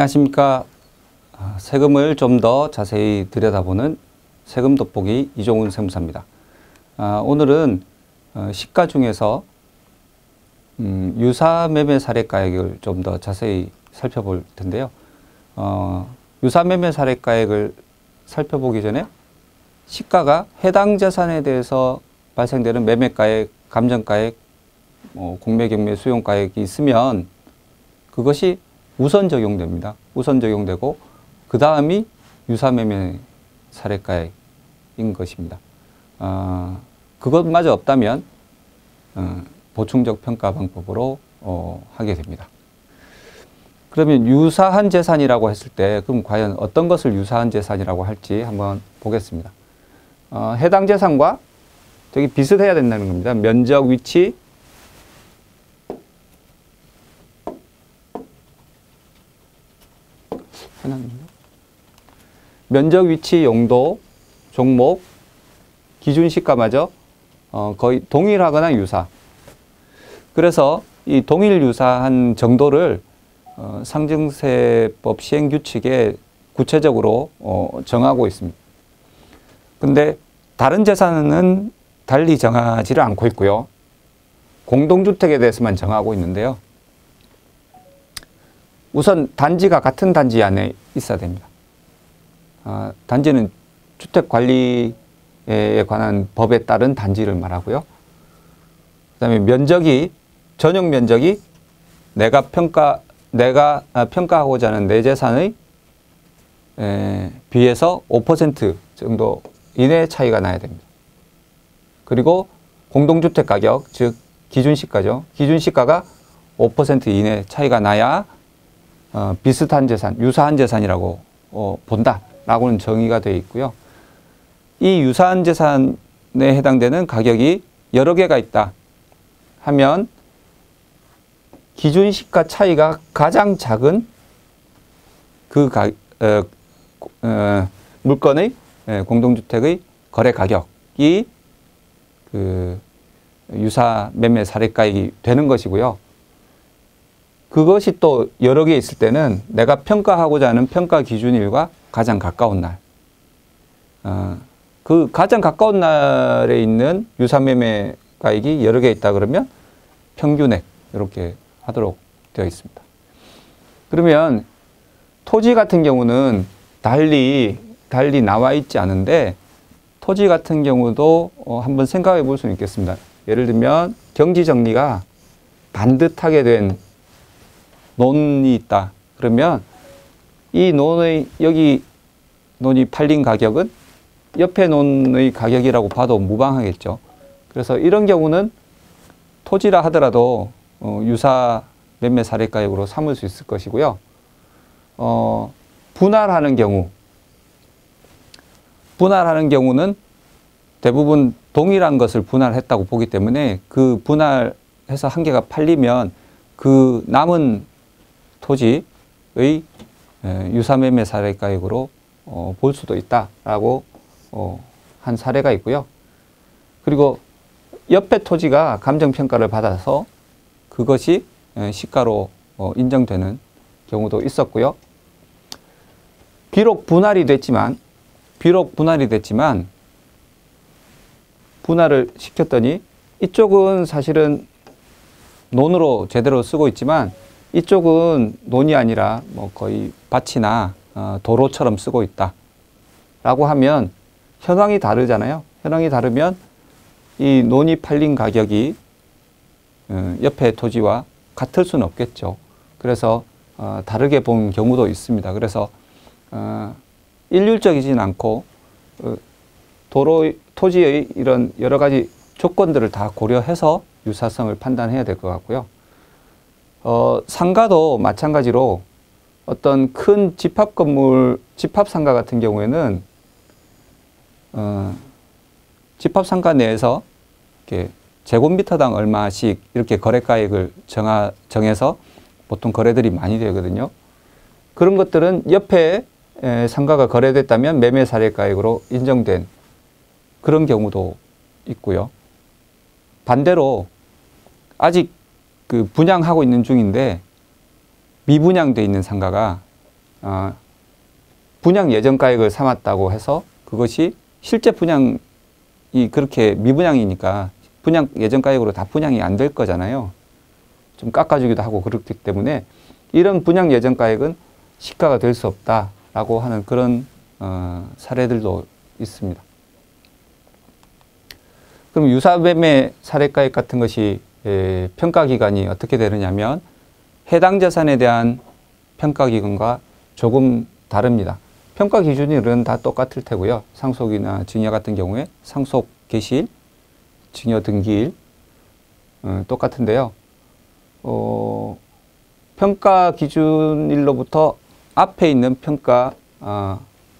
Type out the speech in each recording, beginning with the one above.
안녕하십니까. 세금을 좀 더 자세히 들여다보는 세금 돋보기 이종훈 세무사입니다. 오늘은 시가 중에서 유사 매매 사례가액을 좀 더 자세히 살펴볼 텐데요. 유사 매매 사례가액을 살펴보기 전에 시가가 해당 자산에 대해서 발생되는 매매가액, 감정가액, 공매, 경매, 수용가액이 있으면 그것이 우선 적용됩니다. 우선 적용되고 그 다음이 유사매매 사례가액인 것입니다. 그것마저 없다면 보충적 평가 방법으로 하게 됩니다. 그러면 유사한 재산이라고 했을 때 그럼 과연 어떤 것을 유사한 재산이라고 할지 한번 보겠습니다. 해당 재산과 되게 비슷해야 된다는 겁니다. 면적, 위치, 면적, 위치, 용도, 종목, 기준 시가마저 거의 동일하거나 유사. 그래서 이 동일 유사한 정도를 상증세법 시행규칙에 구체적으로 정하고 있습니다. 근데 다른 재산은 달리 정하지를 않고 있고요. 공동주택에 대해서만 정하고 있는데요. 우선 단지가 같은 단지 안에 있어야 됩니다. 단지는 주택관리에 관한 법에 따른 단지를 말하고요. 그 다음에 면적이, 전용 면적이 내가 평가하고자 하는 내 재산의 비해서 5% 정도 이내의 차이가 나야 됩니다. 그리고 공동주택 가격, 즉 기준시가죠. 기준시가가 5% 이내 차이가 나야 비슷한 재산, 유사한 재산이라고 본다라고는 정의가 되어 있고요. 이 유사한 재산에 해당되는 가격이 여러 개가 있다 하면 기준시가 차이가 가장 작은 그 물건의 공동주택의 거래 가격이 그 유사 매매 사례가액이 되는 것이고요. 그것이 또 여러 개 있을 때는 내가 평가하고자 하는 평가 기준일과 가장 가까운 날. 그 가장 가까운 날에 있는 유사매매가액이 여러 개 있다 그러면 평균액 이렇게 하도록 되어 있습니다. 그러면 토지 같은 경우는 달리 나와 있지 않은데 토지 같은 경우도 한번 생각해 볼 수 있겠습니다. 예를 들면 경지정리가 반듯하게 된 논이 있다. 그러면 이 논의, 여기 논이 팔린 가격은 옆에 논의 가격이라고 봐도 무방하겠죠. 그래서 이런 경우는 토지라 하더라도 유사 매매 사례가액으로 삼을 수 있을 것이고요. 분할하는 경우는 대부분 동일한 것을 분할했다고 보기 때문에 그 분할해서 한 개가 팔리면 그 남은 토지의 유사매매 사례가액으로 볼 수도 있다라고 한 사례가 있고요. 그리고 옆에 토지가 감정평가를 받아서 그것이 시가로 인정되는 경우도 있었고요. 비록 분할이 됐지만 분할을 시켰더니 이쪽은 사실은 논으로 제대로 쓰고 있지만 이쪽은 논이 아니라 뭐 거의 밭이나 도로처럼 쓰고 있다 라고 하면 현황이 다르잖아요. 현황이 다르면 이 논이 팔린 가격이 옆에 토지와 같을 수는 없겠죠. 그래서 다르게 본 경우도 있습니다. 그래서 일률적이진 않고 토지의 이런 여러 가지 조건들을 다 고려해서 유사성을 판단해야 될 것 같고요. 상가도 마찬가지로 어떤 큰 집합상가 같은 경우에는 집합상가 내에서 이렇게 제곱미터당 얼마씩 이렇게 거래가액을 정해서 보통 거래들이 많이 되거든요. 그런 것들은 옆에 상가가 거래됐다면 매매 사례가액으로 인정된 그런 경우도 있고요. 반대로 아직 그 분양하고 있는 중인데 미분양돼 있는 상가가 분양 예정가액을 삼았다고 해서 그것이 실제 분양이 그렇게 미분양이니까 분양 예정가액으로 다 분양이 안 될 거잖아요. 좀 깎아주기도 하고 그렇기 때문에 이런 분양 예정가액은 시가가 될 수 없다라고 하는 그런 사례들도 있습니다. 그럼 유사매매 사례가액 같은 것이 평가기간이 어떻게 되느냐면 해당 자산에 대한 평가기간과 조금 다릅니다. 평가 기준일은 다 똑같을 테고요. 상속이나 증여 같은 경우에 상속 개시일, 증여 등기일 똑같은데요. 평가 기준일로부터 앞에 있는 평가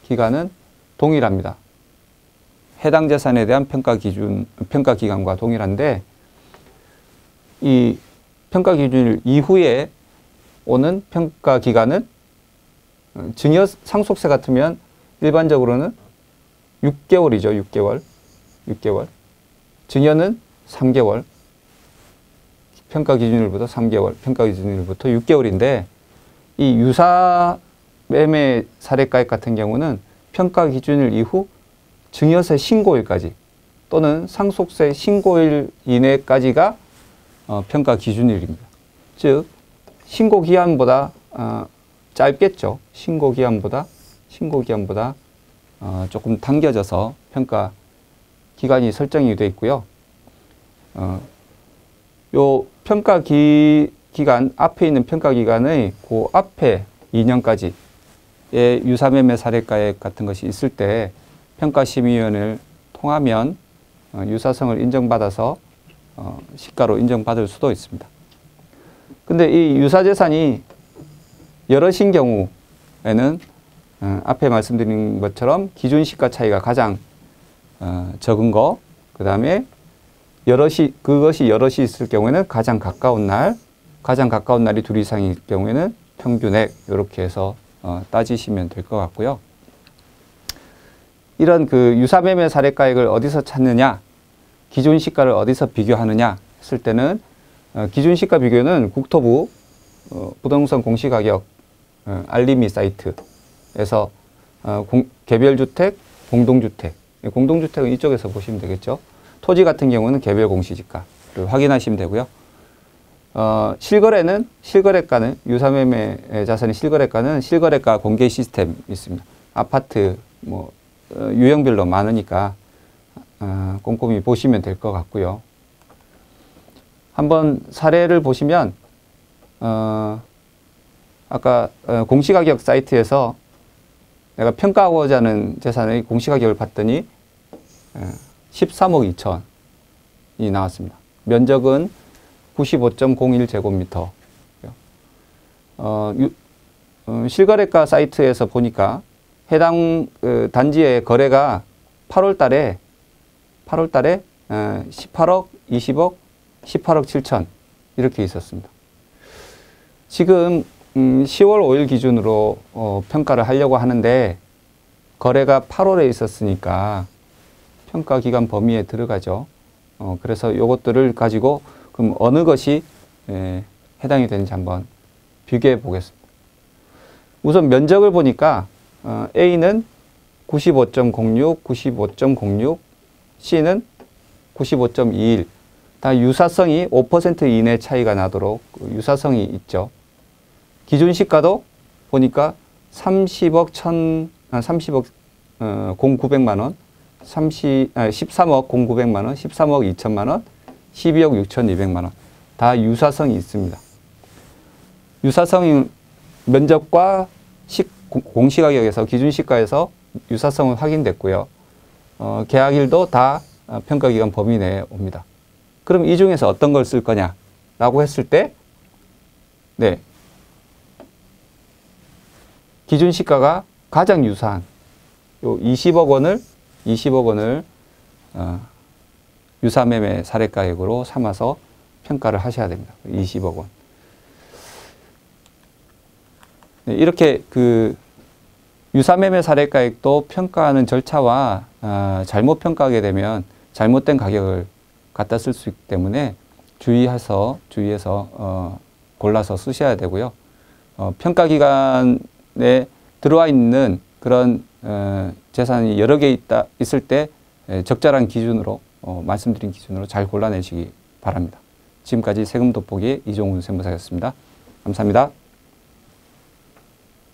기간은 동일합니다. 해당 자산에 대한 평가 기간과 동일한데 이 평가 기준일 이후에 오는 평가 기간은 증여 상속세 같으면 일반적으로는 6개월이죠. 6개월. 증여는 3개월. 평가 기준일부터 3개월, 평가 기준일부터 6개월인데 이 유사 매매 사례가액 같은 경우는 평가 기준일 이후 증여세 신고일까지 또는 상속세 신고일 이내까지가 평가 기준일입니다. 즉 신고 기한보다 짧겠죠. 신고 기한보다 조금 당겨져서 평가 기간이 설정이 되어 있고요. 요 평가 기간 앞에 있는 평가 기간의 그 앞에 2년까지의 유사매매 사례가액 같은 것이 있을 때 평가심의위원회를 통하면 유사성을 인정받아서 시가로 인정받을 수도 있습니다. 근데 이 유사재산이 여럿인 경우에는 앞에 말씀드린 것처럼 기준시가 차이가 가장 적은 거, 그 다음에 그것이 여럿이 있을 경우에는 가장 가까운 날이 둘 이상일 경우에는 평균액 이렇게 해서 따지시면 될 것 같고요. 이런 그 유사매매 사례가액을 어디서 찾느냐, 기준시가를 어디서 비교하느냐 했을 때는 기준시가 비교는 국토부 부동산 공시가격 알림이 사이트에서 개별주택, 공동주택은 이쪽에서 보시면 되겠죠. 토지 같은 경우는 개별 공시지가를 확인하시면 되고요. 실거래가는 유사매매 자산의 실거래가는 실거래가 공개 시스템이 있습니다. 아파트 유형별로 많으니까 꼼꼼히 보시면 될 것 같고요. 한번 사례를 보시면 아까 공시가격 사이트에서 내가 평가하고자 하는 재산의 공시가격을 봤더니 13억 2천이 나왔습니다. 면적은 95.01제곱미터. 실거래가 사이트에서 보니까 해당 단지의 거래가 8월 달에 18억, 20억, 18억 7천 이렇게 있었습니다. 지금 10월 5일 기준으로 평가를 하려고 하는데 거래가 8월에 있었으니까 평가 기간 범위에 들어가죠. 그래서 이것들을 가지고 그럼 어느 것이 해당이 되는지 한번 비교해 보겠습니다. 우선 면적을 보니까 A는 95.06, 95.06, C는 95.21. 다 유사성이 5% 이내 차이가 나도록 유사성이 있죠. 기준시가도 보니까 13억 0,900만 원, 13억 0,900만 원, 13억 2천만 원, 12억 6,200만 원. 다 유사성이 있습니다. 유사성이 면적과 공시가격에서 기준시가에서 유사성은 확인됐고요. 계약일도 다 평가기간 범위 내에 옵니다. 그럼 이 중에서 어떤 걸 쓸 거냐라고 했을 때, 네, 기준시가가 가장 유사한 요 20억 원을 유사매매 사례가액으로 삼아서 평가를 하셔야 됩니다. 20억 원. 네, 이렇게 그 유사매매 사례가액도 평가하는 절차와 잘못 평가하게 되면 잘못된 가격을 갖다 쓸 수 있기 때문에 주의해서 골라서 쓰셔야 되고요. 평가 기간 들어와 있는 그런 재산이 여러 개 있을 때 적절한 기준으로 말씀드린 기준으로 잘 골라내시기 바랍니다. 지금까지 세금 돋보기 이종훈 세무사였습니다. 감사합니다.